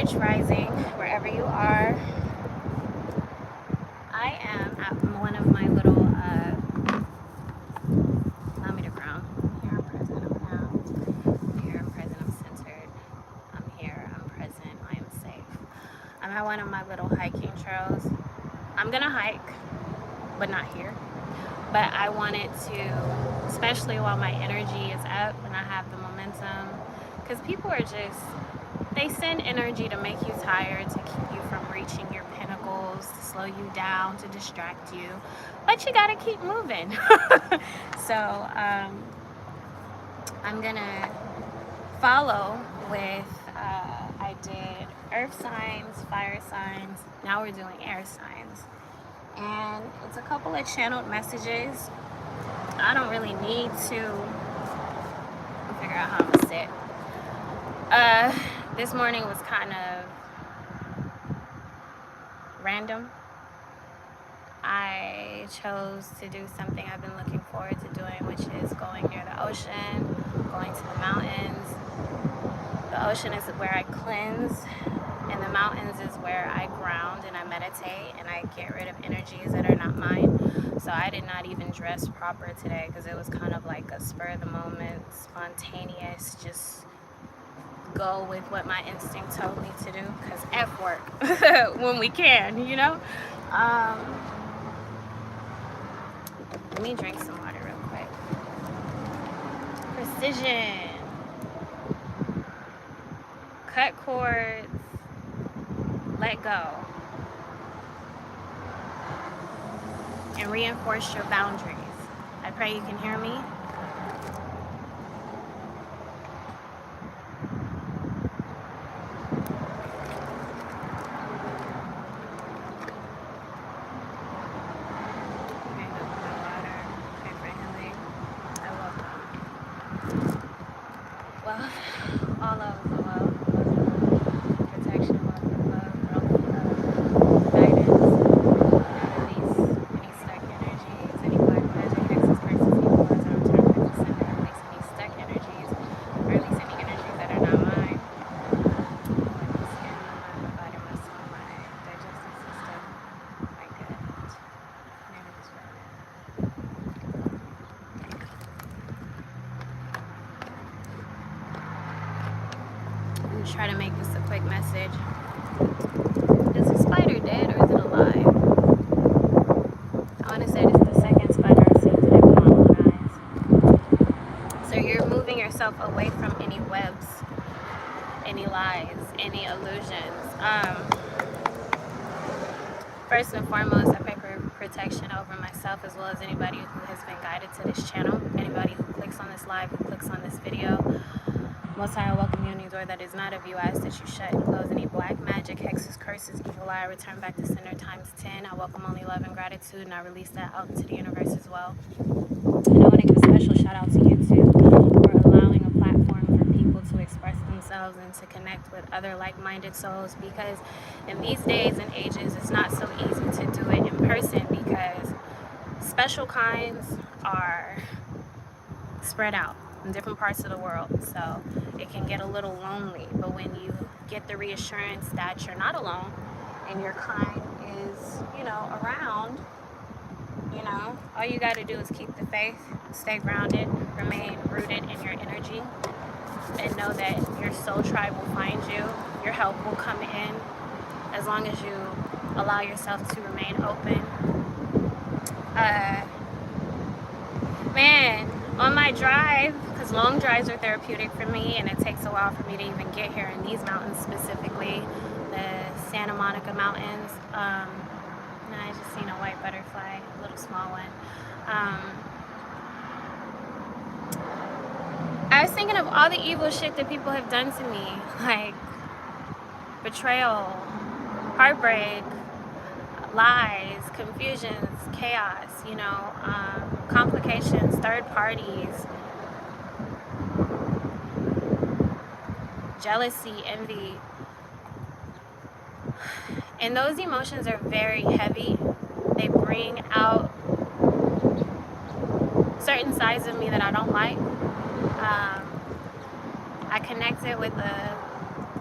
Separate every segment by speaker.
Speaker 1: Rich Rising, wherever you are. I am at one of my little, allow me to ground. Here I'm present, I'm now. Here I'm present, I'm centered. I'm here, I'm present, I am safe. I'm at one of my little hiking trails. I'm gonna hike, but not here. But I wanted to, especially while my energy is up and I have the momentum, because people are just, they send energy to make you tired, to keep you from reaching your pinnacles, to slow you down, to distract you. But you gotta keep moving. So I'm gonna follow with, I did earth signs, fire signs, now we're doing air signs. And it's a couple of channeled messages. I don't really need to figure out how I'm gonna sit. This morning was kind of random. I chose to do something I've been looking forward to doing, which is going near the ocean, going to the mountains. The ocean is where I cleanse, and the mountains is where I ground and I meditate and I get rid of energies that are not mine. So I did not even dress proper today because it was kind of like a spur of the moment, spontaneous, just go with what my instinct told me to do, because F work when we can, you know? Let me drink some water real quick. Precision. Cut cords. Let go. And reinforce your boundaries. I pray you can hear me. All of the well, protection, love, guidance, any stuck energies, any black magic, hexes, curses, evil ones, I return back to sender, release any stuck energies, release any energies that are not mine. My skin, my mind, my body, my soul, my digestive system, my gut. Name of this right. Try to make this a quick message. Is the spider dead or is it alive? I want to say this is the second spider I've seen today with my own eyes. So you're moving yourself away from any webs, any lies, any illusions. First and foremost, I pray for protection over myself as well as anybody who has been guided to this channel, anybody who clicks on this live, who clicks on this video. Most High, I welcome you in any door that is not of you. I ask that you shut and close any black magic, hexes, curses, evil eye. I return back to center times 10. I welcome only love and gratitude, and I release that out into the universe as well. And I want to give a special shout out to YouTube for allowing a platform for people to express themselves and to connect with other like-minded souls, because in these days and ages, it's not so easy to do it in person because special kinds are spread out in different parts of the world, so it can get a little lonely. But when you get the reassurance that you're not alone and your kind is, you know, around, you know, all you got to do is keep the faith, stay grounded, remain rooted in your energy, and know that your soul tribe will find you, your help will come in, as long as you allow yourself to remain open. Man, on my drive, because long drives are therapeutic for me and it takes a while for me to even get here in these mountains, specifically the Santa Monica Mountains. And I just seen a white butterfly, a little small one. I was thinking of all the evil shit that people have done to me, like betrayal, heartbreak, lies, confusions, chaos, you know, complications, third parties, jealousy, envy. And those emotions are very heavy. They bring out certain sides of me that I don't like. I connected with a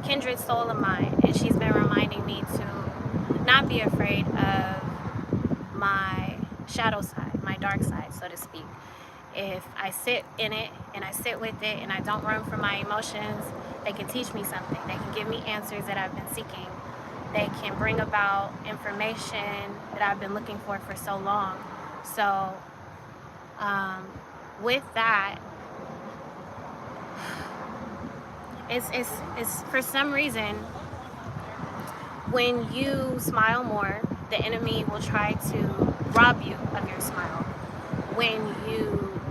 Speaker 1: kindred soul of mine, and she's been reminding me to not be afraid of my shadow side, my dark side, so to speak. If I sit in it and I sit with it and I don't run from my emotions, they can teach me something. They can give me answers that I've been seeking. They can bring about information that I've been looking for so long. So with that, it's for some reason, when you smile more, the enemy will try to rob you of your smile. When you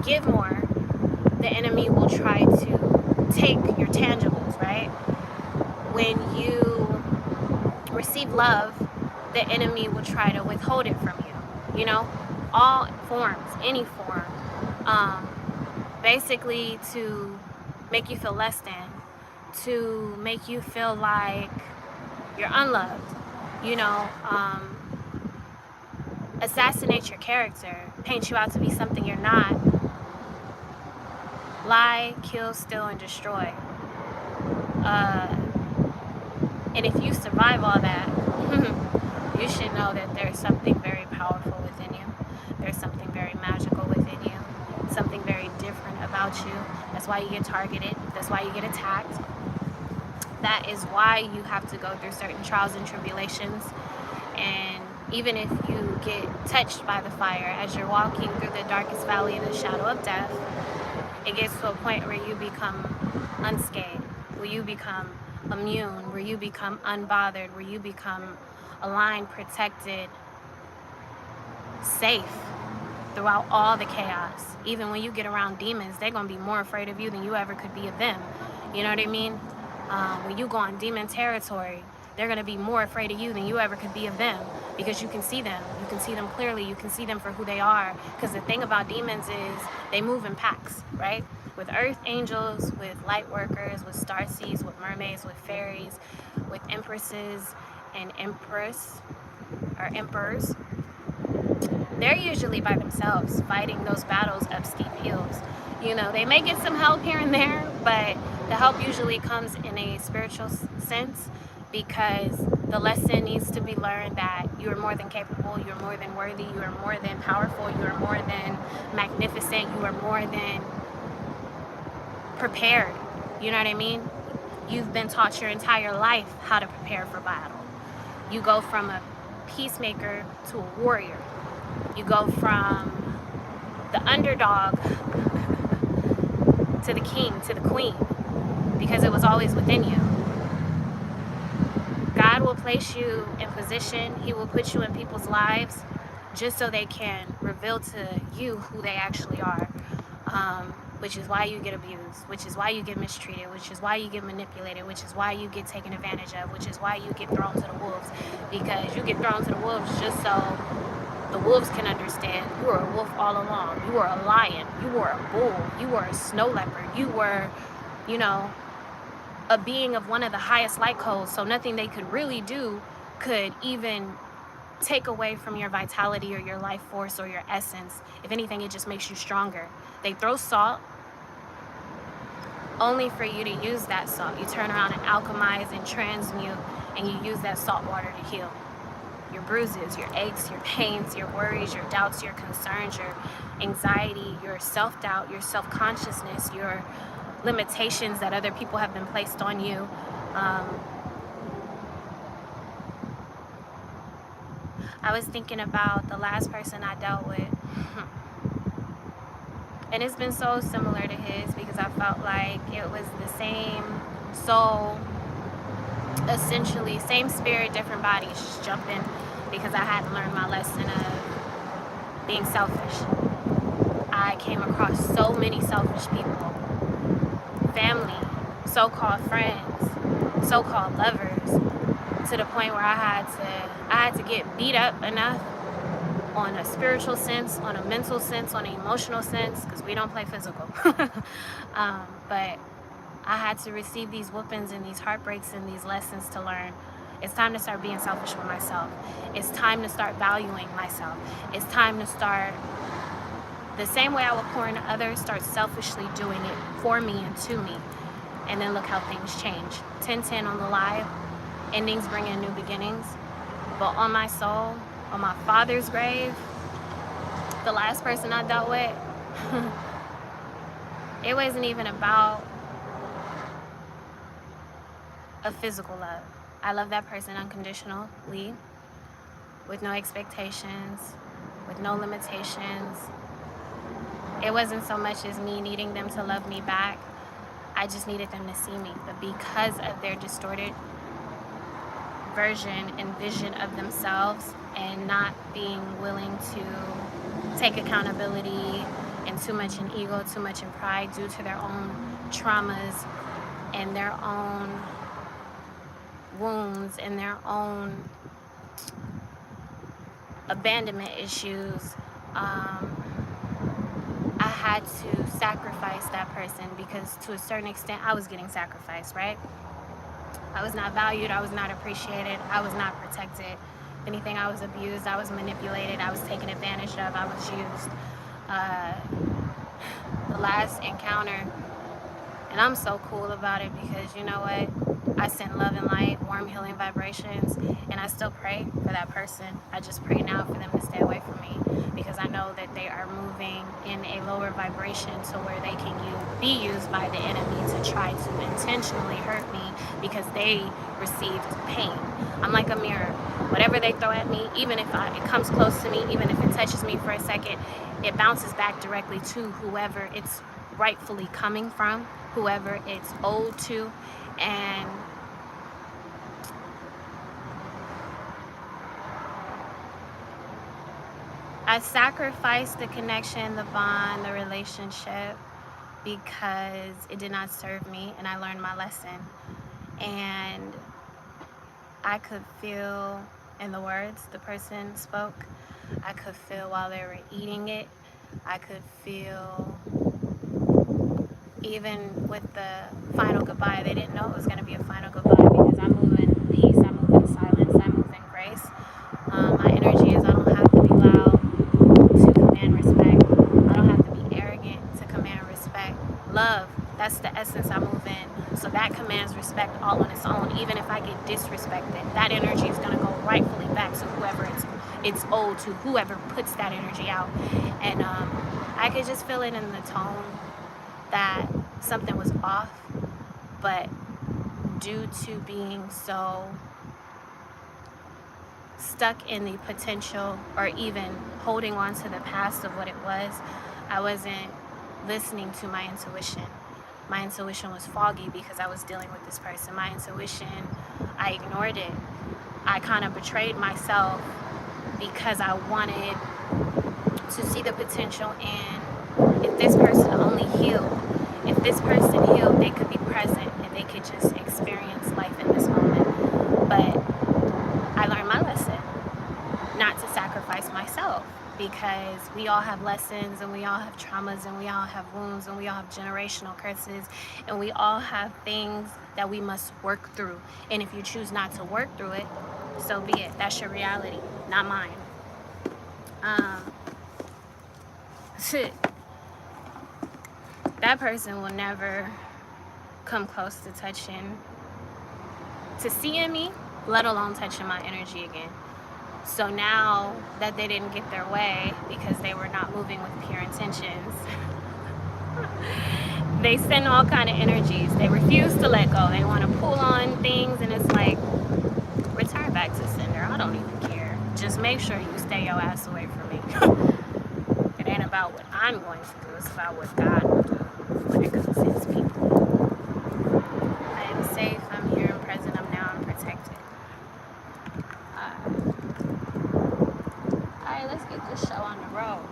Speaker 1: give more, the enemy will try to take your tangibles, right? When you receive love, the enemy will try to withhold it from you. You know, all forms, any form, basically to make you feel less than, to make you feel like you're unloved, you know, assassinate your character, paint you out to be something you're not, lie, kill, steal, and destroy. And if you survive all that, you should know that there's something very powerful within you. There's something very magical within you, something very different about you. That's why you get targeted. That's why you get attacked. That is why you have to go through certain trials and tribulations. And even if you get touched by the fire as you're walking through the darkest valley of the shadow of death, it gets to a point where you become unscathed, where you become immune, where you become unbothered, where you become aligned, protected, safe throughout all the chaos. Even when you get around demons, they're going to be more afraid of you than you ever could be of them. You know what I mean? When you go on demon territory, they're going to be more afraid of you than you ever could be of them, because you can see them. You can see them clearly. You can see them for who they are. Because the thing about demons is they move in packs, right? With earth angels, with light workers, with starseeds, with mermaids, with fairies, with empresses and emperors. They're usually by themselves fighting those battles up steep hills. You know, they may get some help here and there, but the help usually comes in a spiritual sense, because the lesson needs to be learned that you are more than capable, you are more than worthy, you are more than powerful, you are more than magnificent, you are more than prepared. You know what I mean? You've been taught your entire life how to prepare for battle. You go from a peacemaker to a warrior. You go from the underdog to the king, to the queen, because it was always within you. God will place you in position. He will put you in people's lives just so they can reveal to you who they actually are, which is why you get abused, which is why you get mistreated, which is why you get manipulated, which is why you get taken advantage of, which is why you get thrown to the wolves, because you get thrown to the wolves just so the wolves can understand you were a wolf all along. You were a lion. You were a bull. You were a snow leopard. You were, you know, a being of one of the highest light codes. So nothing they could really do could even take away from your vitality or your life force or your essence. If anything, it just makes you stronger. They throw salt only for you to use that salt. You turn around and alchemize and transmute, and you use that salt water to heal your bruises, your aches, your pains, your worries, your doubts, your concerns, your anxiety, your self-doubt, your self-consciousness, your limitations that other people have been placed on you. I was thinking about the last person I dealt with, and it's been so similar to his, because I felt like it was the same soul, essentially same spirit, different bodies, just jumping, because I hadn't learned my lesson of being selfish. I came across so many selfish people, family, so-called friends, so-called lovers, to the point where I had to get beat up enough on a spiritual sense, on a mental sense, on an emotional sense, because we don't play physical. But I had to receive these whoopings and these heartbreaks and these lessons to learn. It's time to start being selfish with myself. It's time to start valuing myself. It's time to start, the same way I would pour into others, start selfishly doing it for me and to me. and then look how things change. 10-10 on the live. Endings bring in new beginnings. But on my soul, on my father's grave, the last person I dealt with, it wasn't even about a physical love. I love that person unconditionally, with no expectations, with no limitations. It wasn't so much as me needing them to love me back. I just needed them to see me. But because of their distorted version and vision of themselves and not being willing to take accountability, and too much in ego, too much in pride due to their own traumas and their own wounds and their own abandonment issues, I had to sacrifice that person, because to a certain extent I was getting sacrificed, right? I was not valued, I was not appreciated, I was not protected. If anything, I was abused, I was manipulated, I was taken advantage of, I was used. The last encounter, and I'm so cool about it, because you know what? I send love and light, warm healing vibrations, and I still pray for that person. I just pray now for them to stay away from me, because I know that they are moving in a lower vibration to where they can be used by the enemy to try to intentionally hurt me, because they received pain. I'm like a mirror. Whatever they throw at me, even if it comes close to me, even if it touches me for a second, it bounces back directly to whoever it's rightfully coming from, whoever it's owed to. And I sacrificed the connection, the bond, the relationship, because it did not serve me, and I learned my lesson. And I could feel in the words the person spoke, I could feel while they were eating it, I could feel even with the final goodbye. They didn't know it was going to be a final goodbye, because I move in peace, I move in silence, I move in grace. My energy is, I don't have to be loud to command respect. I don't have to be arrogant to command respect. Love, that's the essence I move in. So that commands respect all on its own. Even if I get disrespected, that energy is going to go rightfully back to whoever it's owed to, whoever puts that energy out. And I could just feel it in the tone that something was off, but due to being so stuck in the potential, or even holding on to the past of what it was, I wasn't listening to my intuition. My intuition was foggy because I was dealing with this person. My intuition, I ignored it. I kind of betrayed myself because I wanted to see the potential in, if this person only healed, if this person healed, they could be present and they could just experience life in this moment. But I learned my lesson, not to sacrifice myself, because we all have lessons, and we all have traumas, and we all have wounds, and we all have generational curses, and we all have things that we must work through. And if you choose not to work through it, so be it. That's your reality, not mine. That person will never come close to seeing me, let alone touching my energy again. So now that they didn't get their way because they were not moving with pure intentions, they send all kind of energies. They refuse to let go. They want to pull on things, and it's like, return back to sender. I don't even care. Just make sure you stay your ass away from me. It ain't about what I'm going to do. It's about what God will do when it comes to his people. I am safe. I'm here. I'm present. I'm now. I'm protected. Alright, let's get this show on the road.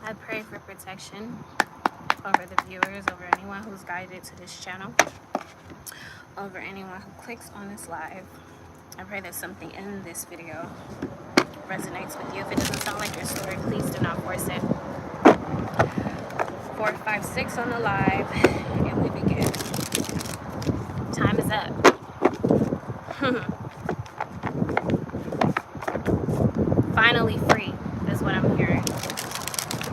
Speaker 1: I pray for protection over the viewers, over anyone who's guided to this channel, over anyone who clicks on this live. I pray that something in this video resonates with you. If it doesn't sound like your story, please do not force it. 4, 5, 6 on the live, and we begin. Time is up. Finally free. is what I'm hearing.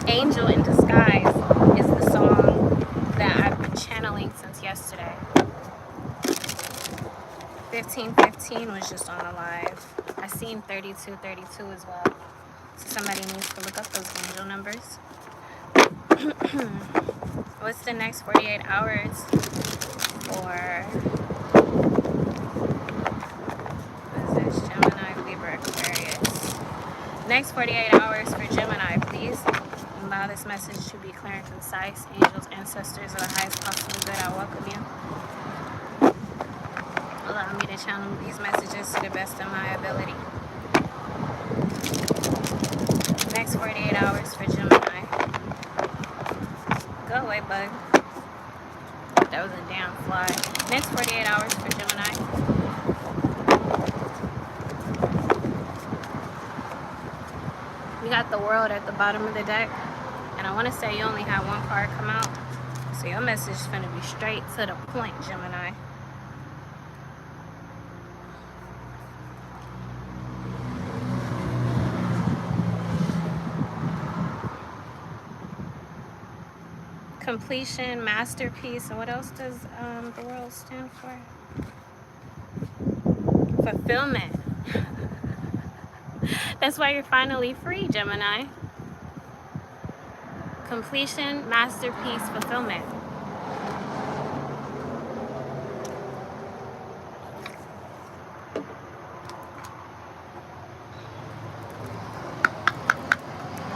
Speaker 1: Angel in Disguise is the song that I've been channeling since yesterday. 1515 was just on the live. I seen 3232 as well. So somebody needs to look up those angel numbers. What's the next 48 hours for, what is this, Gemini, Libra, Aquarius? Next 48 hours for Gemini, please. Allow this message to be clear and concise. Angels, ancestors of the highest possible good, I welcome you. Allow me to channel these messages to the best of my ability. Next 48 hours for Gemini. Go away, bug. That was a damn fly. Next 48 hours for Gemini. We got the World at the bottom of the deck. And I want to say you only had one card come out. So your message is going to be straight to the point, Gemini. Completion, masterpiece, and what else does the World stand for? Fulfillment. That's why you're finally free, Gemini. Completion, masterpiece, fulfillment.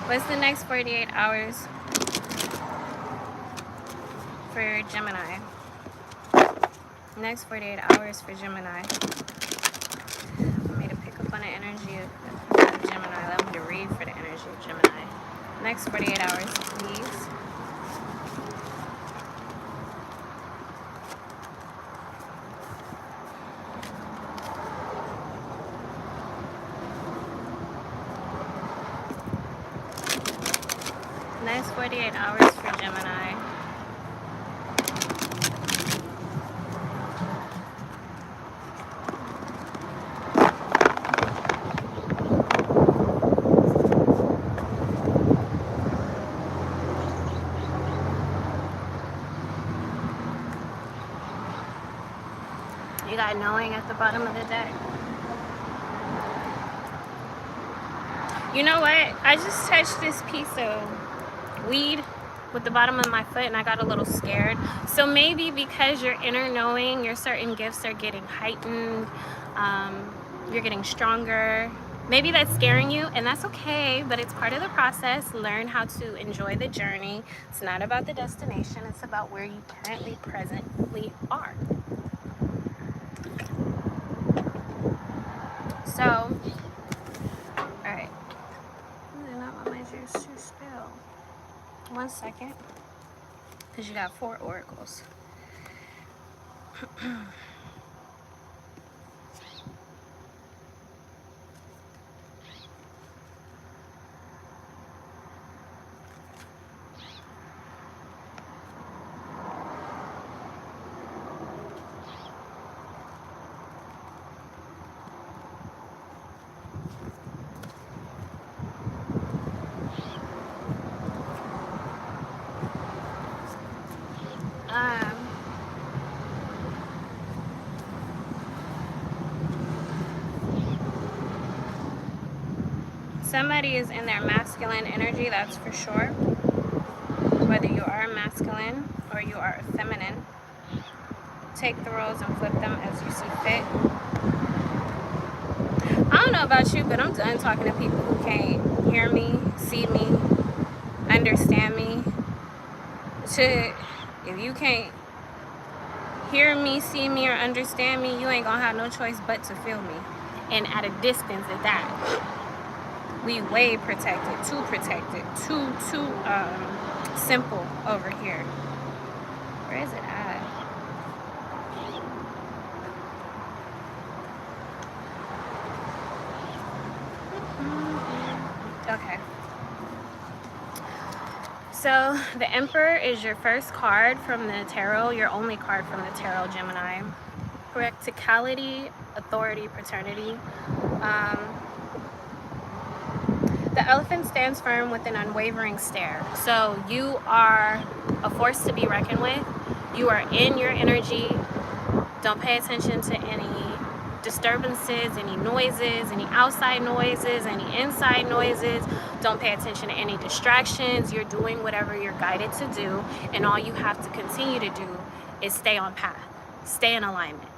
Speaker 1: What's the next 48 hours for Gemini? Next 48 hours for Gemini. Allow me to pick up on the energy of Gemini. Allow me to read for the energy of Gemini. Next 48 hours, please. Next 48 hours for Gemini. You got knowing at the bottom of the deck. You know what? I just touched this piece of weed with the bottom of my foot and I got a little scared. So maybe because your inner knowing, your certain gifts are getting heightened, you're getting stronger. Maybe that's scaring you, and that's okay, but it's part of the process. Learn how to enjoy the journey. It's not about the destination, it's about where you currently, presently are. So, alright. I do not want my juice to spill. 1 second. Because you got 4 oracles. Somebody is in their masculine energy, that's for sure. Whether you are masculine or you are feminine, take the roles and flip them as you see fit. I don't know about you, but I'm done talking to people who can't hear me, see me, understand me. If you can't hear me, see me, or understand me, you ain't gonna have no choice but to feel me. And at a distance at that. We way protected, too simple over here. Where is it at? Okay. So the Emperor is your first card from the tarot, your only card from the tarot, Gemini. Practicality, authority, paternity. The elephant stands firm with an unwavering stare. So you are a force to be reckoned with. You are in your energy. Don't pay attention to any disturbances, any noises, any outside noises, any inside noises. Don't pay attention to any distractions. You're doing whatever you're guided to do, and all you have to continue to do is stay on path, stay in alignment,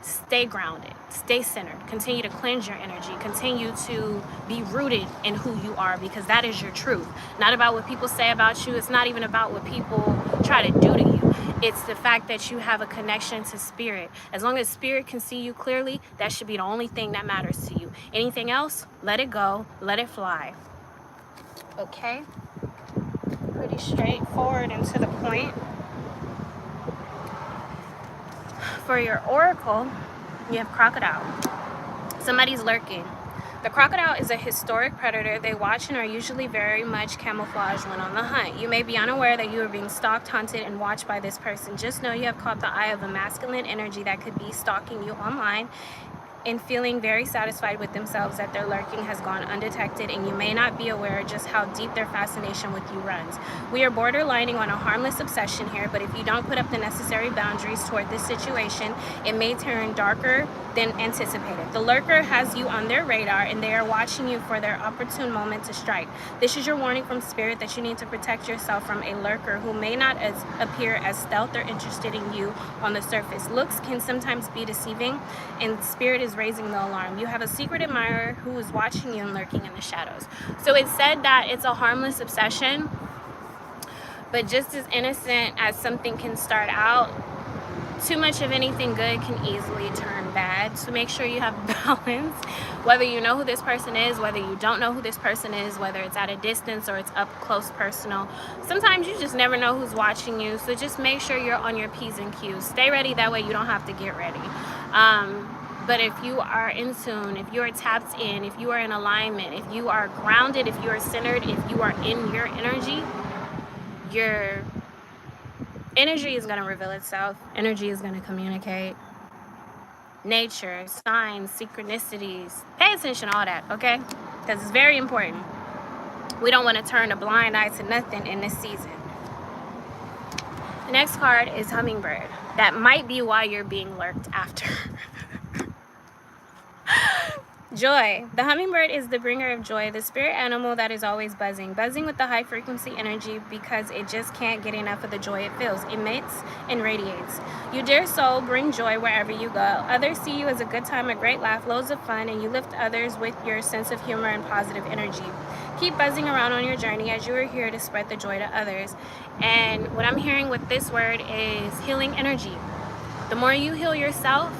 Speaker 1: stay grounded, stay centered, continue to cleanse your energy, continue to be rooted in who you are, because that is your truth. Not about what people say about you. It's not even about what people try to do to you. It's the fact that you have a connection to spirit. As long as spirit can see you clearly, that should be the only thing that matters to you. Anything else, let it go, let it fly. Okay? Pretty straightforward and to the point. For your oracle, you have crocodile. Somebody's lurking. The crocodile is a historic predator. They watch and are usually very much camouflaged when on the hunt. You may be unaware that you are being stalked, hunted, and watched by this person. Just know you have caught the eye of a masculine energy that could be stalking you online and feeling very satisfied with themselves that their lurking has gone undetected, and you may not be aware just how deep their fascination with you runs. We are borderlining on a harmless obsession here, but if you don't put up the necessary boundaries toward this situation, it may turn darker than anticipated. The lurker has you on their radar, and they are watching you for their opportune moment to strike. This is your warning from spirit that you need to protect yourself from a lurker who may not appear as stealth or interested in you on the surface. Looks can sometimes be deceiving, and spirit is raising the alarm. You have a secret admirer who is watching you and lurking in the shadows. So it said that it's a harmless obsession, but just as innocent as something can start out, too much of anything good can easily turn bad. So make sure you have balance, whether you know who this person is, whether you don't know who this person is, whether it's at a distance or it's up close personal. Sometimes you just never know who's watching you, so just make sure you're on your P's and Q's. Stay ready, that way you don't have to get ready. But if you are in tune, if you are tapped in, if you are in alignment, if you are grounded, if you are centered, if you are in your energy is going to reveal itself. Energy is going to communicate. Nature, signs, synchronicities. Pay attention to all that, okay? Because it's very important. We don't want to turn a blind eye to nothing in this season. The next card is hummingbird. That might be why you're being lurked after. Joy. The hummingbird is the bringer of joy, the spirit animal that is always buzzing with the high frequency energy because it just can't get enough of the joy it feels, emits, and radiates. You, dear soul, bring joy wherever you go. Others see you as a good time, a great laugh, loads of fun, and you lift others with your sense of humor and positive energy. Keep buzzing around on your journey as you are here to spread the joy to others. And what I'm hearing with this word is healing energy. The more you heal yourself,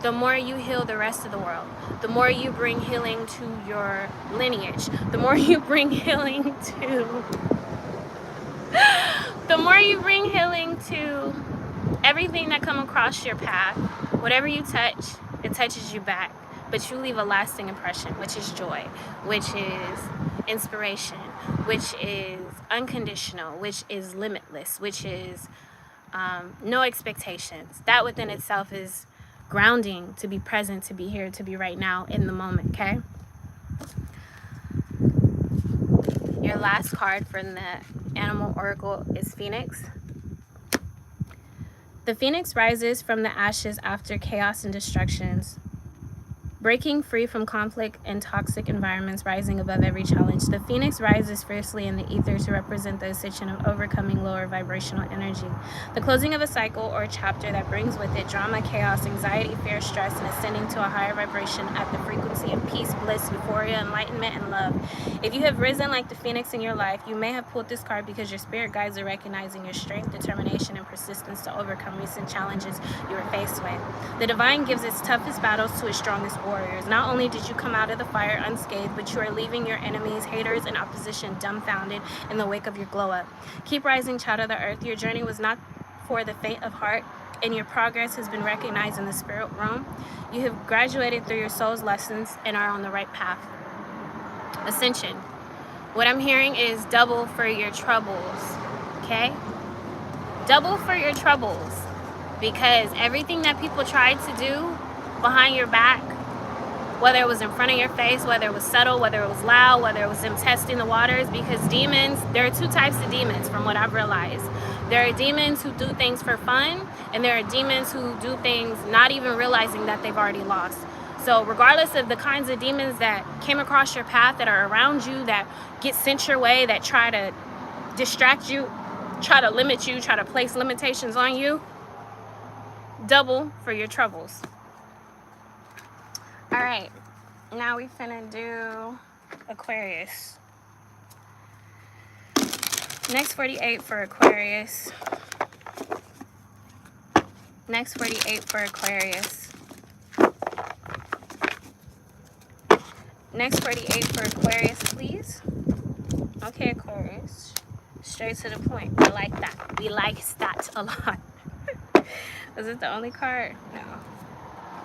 Speaker 1: the more you heal the rest of the world. The more you bring healing to your lineage. The more you bring healing to... the more you bring healing to everything that come across your path. Whatever you touch, it touches you back. But you leave a lasting impression, which is joy, which is inspiration, which is unconditional, which is limitless, which is no expectations. That within itself is grounding, to be present, to be here, to be right now in the moment, okay? Your last card from the animal oracle is Phoenix. The Phoenix rises from the ashes after chaos and destructions, breaking free from conflict and toxic environments, rising above every challenge. The Phoenix rises fiercely in the ether to represent the ascension of overcoming lower vibrational energy. The closing of a cycle or chapter that brings with it drama, chaos, anxiety, fear, stress, and ascending to a higher vibration at the frequency of peace, bliss, euphoria, enlightenment, and love. If you have risen like the Phoenix in your life, you may have pulled this card because your spirit guides are recognizing your strength, determination, and persistence to overcome recent challenges you were faced with. The divine gives its toughest battles to its strongest warriors. Not only did you come out of the fire unscathed, but you are leaving your enemies, haters, and opposition dumbfounded in the wake of your glow up. Keep rising, child of the earth. Your journey was not for the faint of heart, and your progress has been recognized in the spirit realm. You have graduated through your soul's lessons and are on the right path. Ascension. What I'm hearing is double for your troubles, okay? Double for your troubles, because everything that people tried to do behind your back, whether it was in front of your face, whether it was subtle, whether it was loud, whether it was them testing the waters. Because demons, there are two types of demons from what I've realized. There are demons who do things for fun, and there are demons who do things not even realizing that they've already lost. So regardless of the kinds of demons that came across your path, that are around you, that get sent your way, that try to distract you, try to limit you, try to place limitations on you, double for your troubles. All right, now we finna do Aquarius. Next 48 for Aquarius. Next 48 for Aquarius. Next 48 for Aquarius, please. Okay, Aquarius. Straight to the point. I like that. We like that a lot. Was it the only card? No.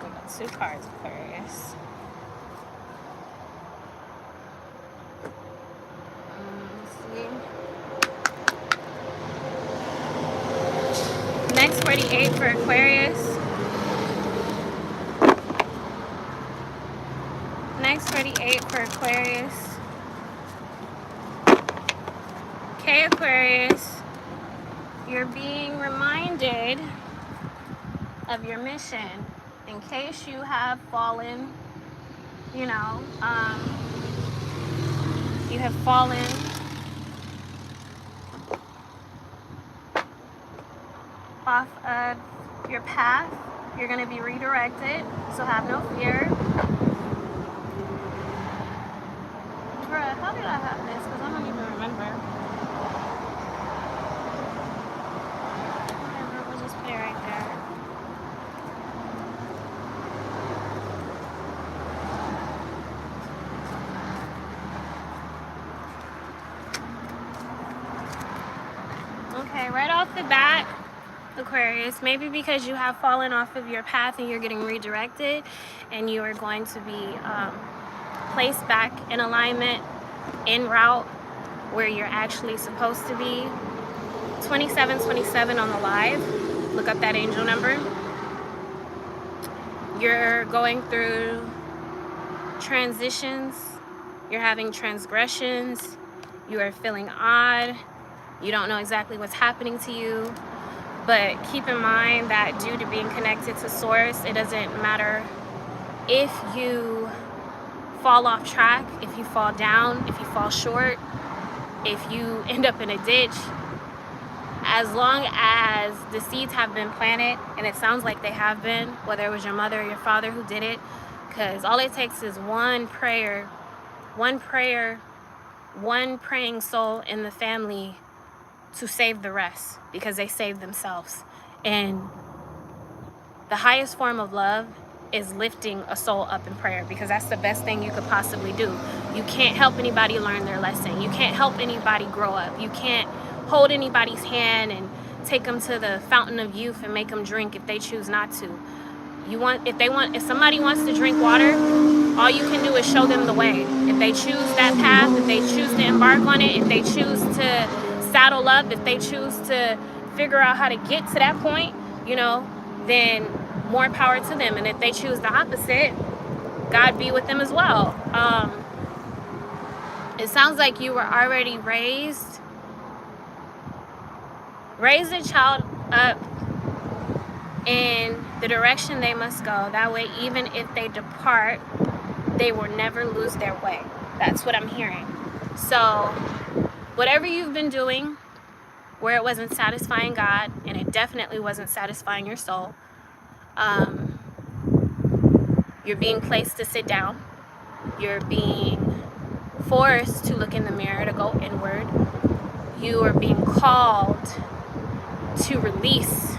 Speaker 1: We got two cards, Aquarius. Next 48 for Aquarius. Next 48 for Aquarius. Okay, Aquarius, you're being reminded of your mission in case you have fallen, you know, you have fallen off of your path. You're going to be redirected, so have no fear. Bruh, how did I have this? Because I don't even remember. Whatever, we'll just put it right there. Okay, right off the bat, Aquarius, maybe because you have fallen off of your path and you're getting redirected, and you are going to be placed back in alignment, en route where you're actually supposed to be. 2727 on the live. Look up that angel number. You're going through transitions. You're having transgressions. You are feeling odd. You don't know exactly what's happening to you. But keep in mind that due to being connected to Source, it doesn't matter if you fall off track, if you fall down, if you fall short, if you end up in a ditch. As long as the seeds have been planted, and it sounds like they have been, whether it was your mother or your father who did it, because all it takes is one prayer, one praying soul in the family to save the rest, because they saved themselves. And the highest form of love is lifting a soul up in prayer, because that's the best thing you could possibly do. You can't help anybody learn their lesson. You can't help anybody grow up. You can't hold anybody's hand and take them to the fountain of youth and make them drink if they choose not to. If somebody wants to drink water, all you can do is show them the way. If they choose that path, if they choose to embark on it, if they choose to saddle up, if they choose to figure out how to get to that point, you know, then more power to them. And if they choose the opposite, God be with them as well. It sounds like you were already raised a child up in the direction they must go. That way, even if they depart, they will never lose their way. That's what I'm hearing. So whatever you've been doing where it wasn't satisfying God, and it definitely wasn't satisfying your soul, you're being placed to sit down. You're being forced to look in the mirror, to go inward. You are being called to release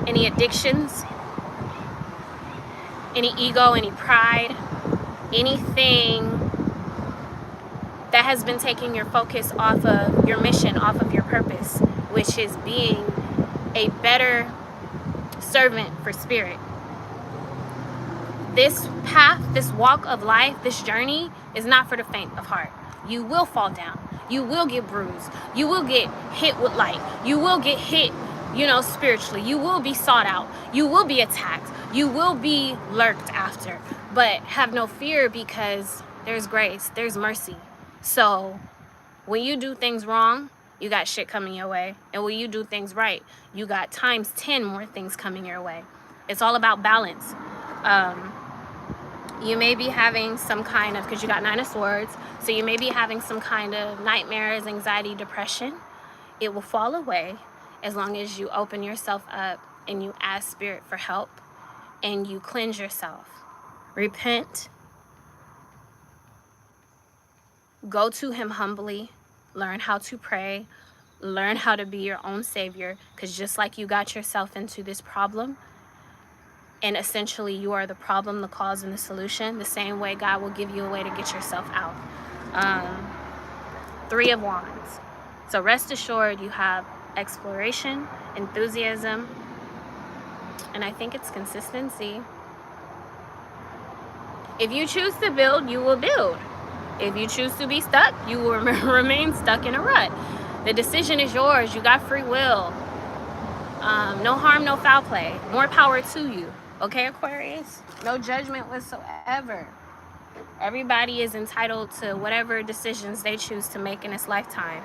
Speaker 1: any addictions, any ego, any pride, anything that has been taking your focus off of your mission, off of your purpose, which is being a better servant for spirit. This path, this walk of life, this journey is not for the faint of heart. You will fall down. You will get bruised. You will get hit with light. You will get hit you know, spiritually. You will be sought out. You will be attacked. You will be lurked after. But have no fear, because there's grace, there's mercy. So when you do things wrong, you got shit coming your way. And when you do things right, you got times 10 more things coming your way. It's all about balance. You may be having some kind of, because you got 9 of Swords, so you may be having some kind of nightmares, anxiety, depression. It will fall away as long as you open yourself up and you ask Spirit for help and you cleanse yourself. Repent. Go to Him humbly. Learn how to pray. Learn how to be your own savior, because just like you got yourself into this problem, and essentially you are the problem, the cause, and the solution, the same way God will give you a way to get yourself out. 3 of Wands. So rest assured, you have exploration, enthusiasm, and I think it's consistency. If you choose to build, you will build. If you choose to be stuck, you will remain stuck in a rut. The decision is yours. You got free will. No harm, no foul play. More power to you. Okay, Aquarius? No judgment whatsoever. Everybody is entitled to whatever decisions they choose to make in this lifetime.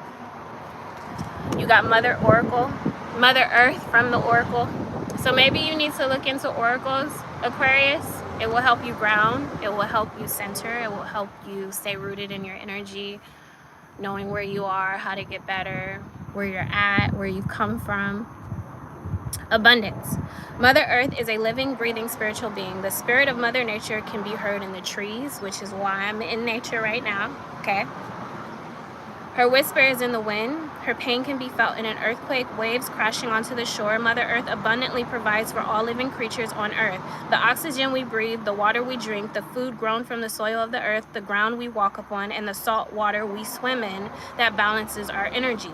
Speaker 1: You got Mother Earth from the Oracle. So maybe you need to look into oracles, Aquarius. It will help you ground. It will help you center. It will help you stay rooted in your energy, knowing where you are, how to get better, where you're at, where you've come from. Abundance. Mother Earth is a living, breathing spiritual being. The spirit of Mother Nature can be heard in the trees, which is why I'm in nature right now, okay? Her whisper is in the wind. Her pain can be felt in an earthquake, waves crashing onto the shore. Mother Earth abundantly provides for all living creatures on Earth. The oxygen we breathe, the water we drink, the food grown from the soil of the earth, the ground we walk upon, and the salt water we swim in, that balances our energy.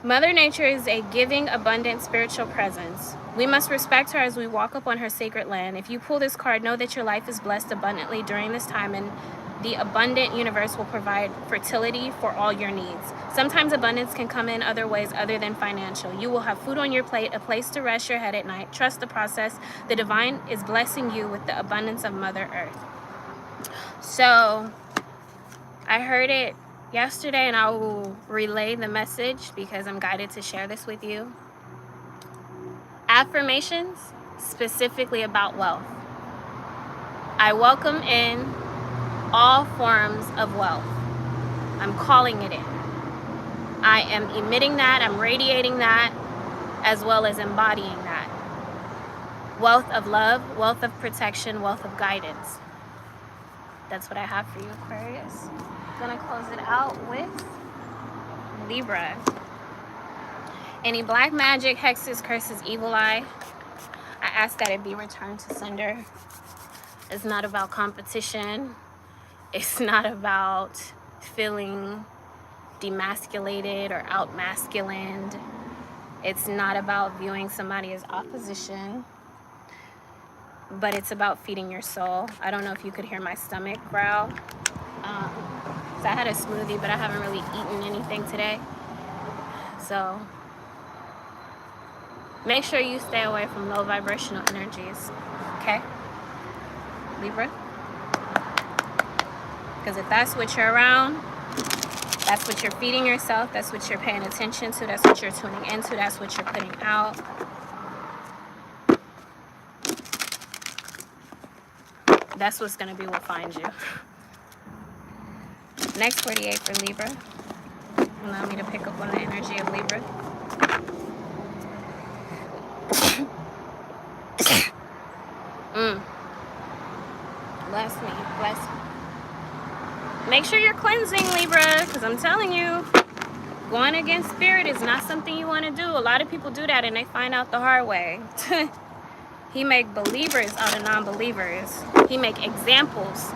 Speaker 1: Mother Nature is a giving, abundant spiritual presence. We must respect her as we walk upon her sacred land. If you pull this card, know that your life is blessed abundantly during this time, and the abundant universe will provide fertility for all your needs. Sometimes abundance can come in other ways other than financial. You will have food on your plate, a place to rest your head at night. Trust the process. The divine is blessing you with the abundance of Mother Earth. So I heard it yesterday, and I will relay the message because I'm guided to share this with you. Affirmations specifically about wealth. I welcome in all forms of wealth. I'm calling it in. I am emitting that, I'm radiating that, as well as embodying that. Wealth of love, wealth of protection, wealth of guidance. That's what I have for you, Aquarius. Gonna close it out with Libra. Any black magic, hexes, curses, evil eye, I ask that it be returned to sender. It's not about competition. It's not about feeling demasculated or outmasculined. It's not about viewing somebody as opposition, but it's about feeding your soul. I don't know if you could hear my stomach growl. So I had a smoothie, but I haven't really eaten anything today. So make sure you stay away from low vibrational energies, okay? Libra? Because if that's what you're around, that's what you're feeding yourself, that's what you're paying attention to, that's what you're tuning into, that's what you're putting out. That's what's going to be what finds you. Next 48 for Libra. Allow me to pick up on the energy of Libra. Bless me, bless me. Make sure you're cleansing, Libra, because I'm telling you, going against spirit is not something you want to do. A lot of people do that and they find out the hard way. He make believers out of non-believers. He make examples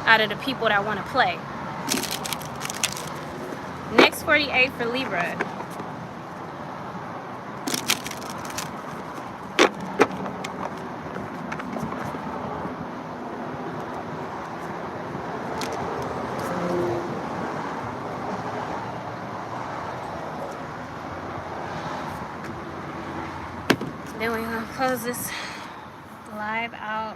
Speaker 1: out of the people that want to play. Next 48 for Libra. close this live out.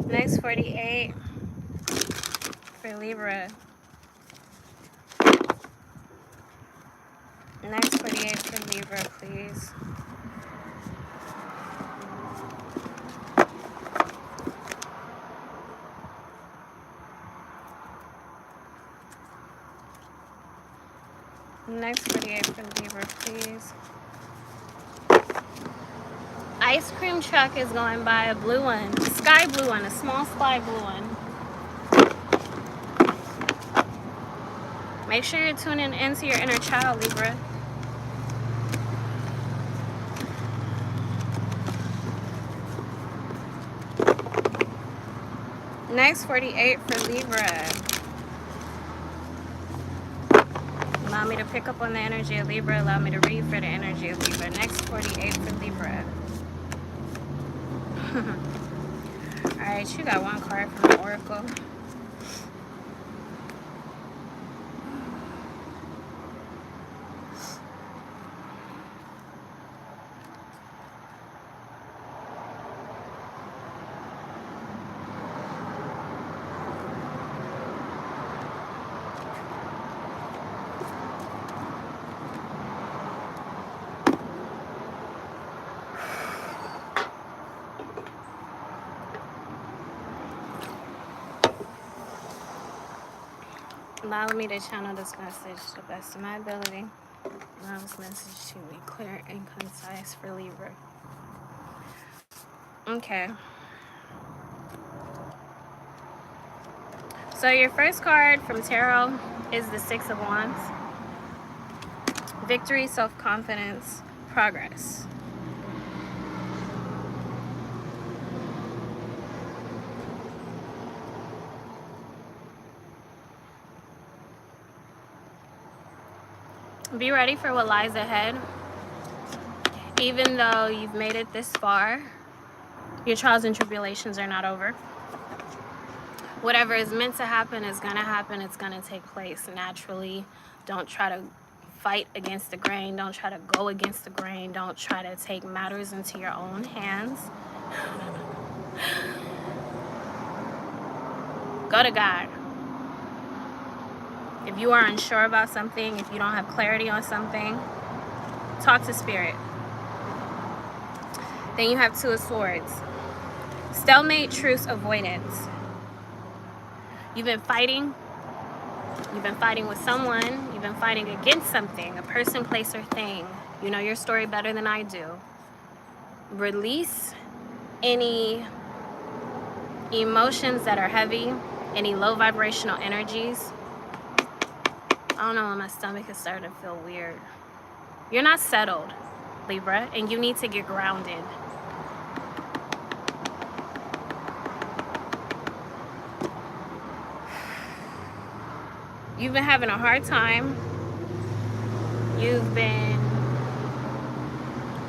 Speaker 1: Next 48 for Libra. Next 48 for Libra, please. Next 48 for Libra, please. Ice cream truck is going by, a blue one, a sky blue one, a small sky blue one. Make sure you're tuning into your inner child, Libra. Next 48 for Libra. Allow me to pick up on the energy of Libra. Allow me to read for the energy of Libra. Next 48 for Libra. Alright, you got one card from the Oracle. Allow me to channel this message to the best of my ability. Allow this message to be clear and concise for Libra. Okay. So your first card from Tarot is the Six of Wands. Victory, self-confidence, progress. Be ready for what lies ahead. Even though you've made it this far, your trials and tribulations are not over. Whatever is meant to happen is going to happen. It's going to take place naturally. Don't try to fight against the grain. Don't try to go against the grain. Don't try to take matters into your own hands. Go to God. If you are unsure about something, if you don't have clarity on something, talk to Spirit. Then you have Two of Swords. Stalemate, truce, avoidance. You've been fighting. You've been fighting with someone. You've been fighting against something, a person, place, or thing. You know your story better than I do. Release any emotions that are heavy, any low vibrational energies. I don't know, my stomach is starting to feel weird. You're not settled, Libra, and you need to get grounded. You've been having a hard time. You've been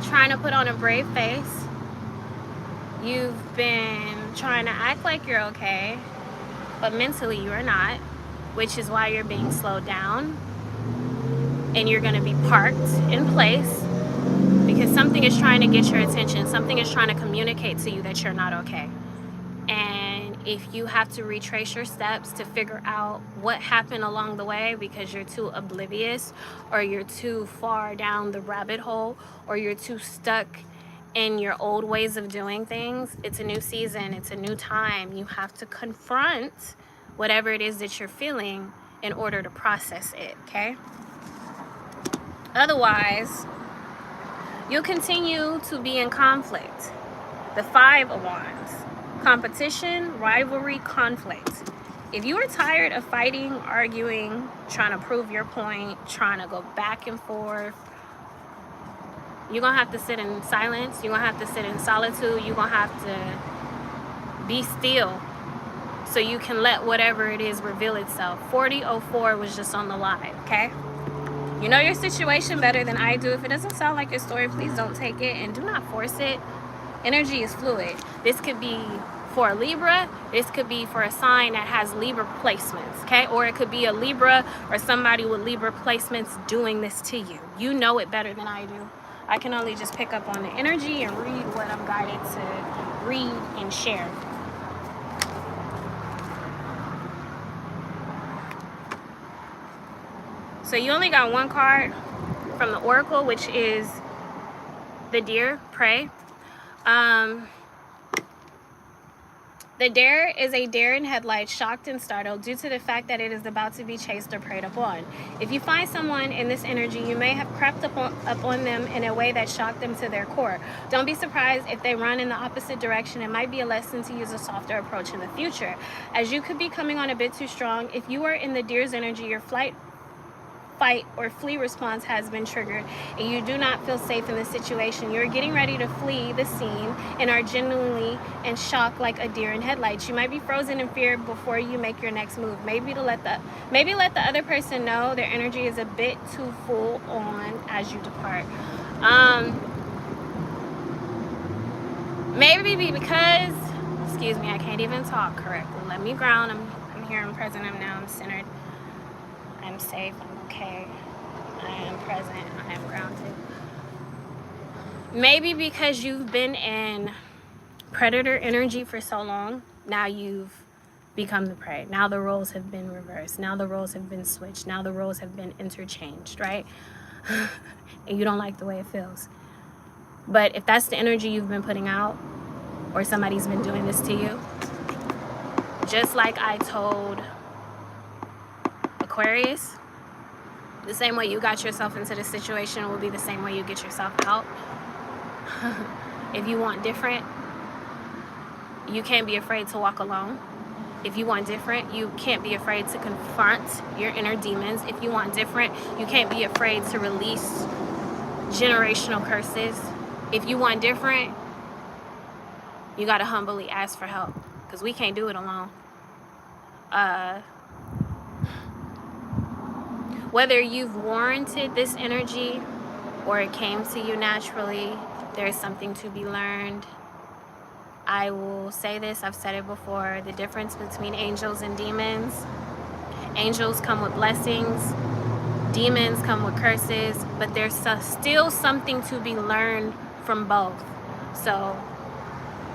Speaker 1: trying to put on a brave face. You've been trying to act like you're okay, but mentally you are not, which is why you're being slowed down and you're going to be parked in place because something is trying to get your attention. Something is trying to communicate to you that you're not okay. And if you have to retrace your steps to figure out what happened along the way because you're too oblivious or you're too far down the rabbit hole or you're too stuck in your old ways of doing things, it's a new season, it's a new time. You have to confront whatever it is that you're feeling in order to process it, okay? Otherwise, you'll continue to be in conflict. The Five of Wands. Competition, rivalry, conflict. If you are tired of fighting, arguing, trying to prove your point, trying to go back and forth, you're going to have to sit in silence. You're going to have to sit in solitude. You're going to have to Be still so you can let whatever it is reveal itself. 4004 was just on the live, okay? You know your situation better than I do. If it doesn't sound like your story, please don't take it and do not force it. Energy is fluid. This could be for a Libra. This could be for a sign that has Libra placements, okay? Or it could be a Libra or somebody with Libra placements doing this to you. You know it better than I do. I can only just pick up on the energy and read what I'm guided to read and share. So you only got one card from the Oracle, which is the Deer, Prey. The deer is a deer in headlights, shocked and startled due to the fact that it is about to be chased or preyed upon. If you find someone in this energy, you may have crept up on them in a way that shocked them to their core. Don't be surprised if they run in the opposite direction. It might be a lesson to use a softer approach in the future, as you could be coming on a bit too strong. If you are in the deer's energy, your fight or flee response has been triggered and you do not feel safe in this situation. You're getting ready to flee the scene and are genuinely in shock like a deer in headlights. You might be frozen in fear before you make your next move. Maybe let the other person know their energy is a bit too full on as you depart. Maybe because, excuse me, I can't even talk correctly. Let me ground. I'm here, I'm present, I'm now, I'm centered, I'm safe, I'm okay, I am present, I am grounded. Maybe because you've been in predator energy for so long, now you've become the prey. Now the roles have been reversed. Now the roles have been switched. Now the roles have been interchanged, right? And you don't like the way it feels. But if that's the energy you've been putting out, or somebody's been doing this to you, just like I told Aquarius, the same way you got yourself into this situation will be the same way you get yourself out. If you want different, you can't be afraid to walk alone. If you want different, you can't be afraid to confront your inner demons. If you want different, you can't be afraid to release generational curses. If you want different, you got to humbly ask for help, because we can't do it alone. Whether you've warranted this energy or it came to you naturally, there's something to be learned. I will say this, I've said it before, the difference between angels and demons. Angels come with blessings, demons come with curses, but there's still something to be learned from both. So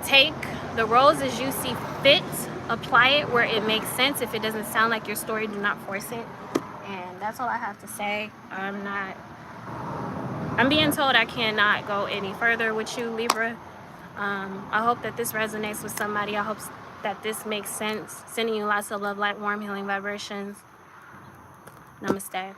Speaker 1: take the roles as you see fit, apply it where it makes sense. If it doesn't sound like your story, do not force it. And that's all I have to say. I'm being told I cannot go any further with you, Libra. I hope that this resonates with somebody. I hope that this makes sense. Sending you lots of love, light, warm, healing vibrations. Namaste.